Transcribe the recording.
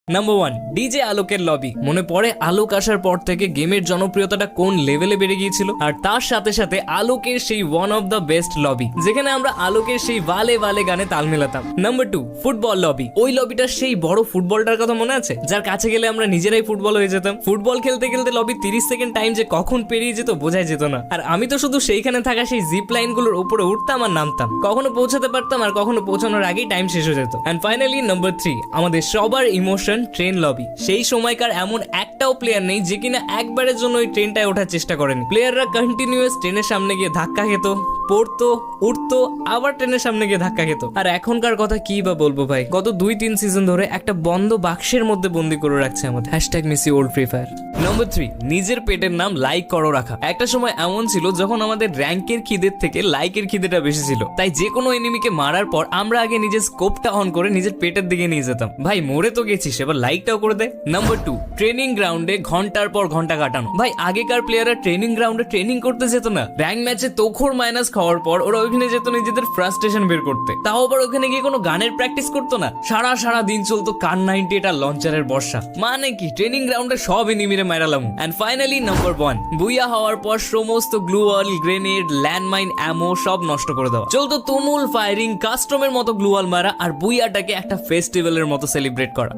Number 1, DJ আলোকের lobby. মনে পড়ে আলোক আসার পর থেকে গেমের জনপ্রিয়তাটা কোন লেভেলে বেড়ে গিয়েছিল, আর তার সাথে সাথে আলোকের সেই one of the best lobby, যেখানে আমরা আলোকের সেই ভালে ভালে গানে তাল মেলাতাম। Number 2, football lobby. ওই লবিটার সেই বড় ফুটবলটার কথা মনে আছে, যার কাছে গেলে আমরা নিজেরাই ফুটবল হয়ে যেতাম। ফুটবল খেলতে খেলতে লবি 30 সেকেন্ড টাইম যে কখন পেরিয়ে যেত বোঝাই যেত না। আর আমি তো শুধু সেইখানে থাকা সেই জিপ লাইন গুলোর উপরে উঠতাম আর নামতাম, কখনো পৌঁছাতে পারতাম আর কখনো পৌঁছানোর আগেই টাইম শেষ হয়ে যেত। এন্ড ফাইনালি নাম্বার 3, আমাদের সবার ইমোশন ট্রেন লবি। সেই সময়কার এমন একটাও প্লেয়ার নেই যে কিনা একবারের জন্য ওই ট্রেনটায় ওঠার চেষ্টা করেনি। প্লেয়াররা কন্টিনিউয়াস ট্রেনের সামনে গিয়ে ধাক্কা খেত, পড়তো, উঠতো, আবার ট্রেনের সামনে গিয়ে ধাক্কা খেত। আর এখনকার কথা কি বা বলবো ভাই, গত 2-3 সিজন ধরে একটা বন্ধ বাক্সের মধ্যে বন্দি করে রাখছে আমাদের। #মিসি ওল্ড ফ্রি ফায়ার। নাম্বার 3, নিজের পেটের নাম লাইক করো রাখা। একটা সময় এমন ছিল যখন আমাদের র্যাঙ্কের খিদের থেকে লাইকের খিদেটা বেশি ছিল, তাই যে কোনো এনিমিকে মারার পর আমরা আগে নিজের স্কোপটা অন করে নিজের পেটের দিকে নিয়ে যেতাম। ভাই মরে তো গেছিস, এবার লাইকটাও করে দে। নাম্বার 2, ট্রেনিং গ্রাউন্ডে ঘন্টার পর ঘন্টা কাটানো। ভাই আগেকার প্লেয়াররা ট্রেনিং গ্রাউন্ডে ট্রেনিং করতে যেত না, র্যাঙ্ক ম্যাচে তোখর মাইনাস খাওয়ার পর ওরা ওইখানে যেত নিজেদের ফ্রাস্ট্রেশন বের করতে। তাও আবার ওখানে গিয়ে কোনো গানের প্র্যাকটিস করতো না, সারা দিন চলতো কার 98 আর লঞ্চারের বর্ষা। মানে কি ট্রেনিং গ্রাউন্ডে সব এনিমিরে মাইরালাম। এন্ড ফাইনালি নাম্বার 1, বুইয়া হওয়ার পর সমস্ত গ্লু ওয়াল, গ্রেনেড, ল্যান্ডমাইন, অ্যামো সব নষ্ট করে দেওয়া। চলতো তুমুল ফায়ারিং, কাস্টমের মতো গ্লু ওয়াল মারা আর বুইয়াটাকে একটা ফেস্টিভ্যালের মতো সেলিব্রেট করা।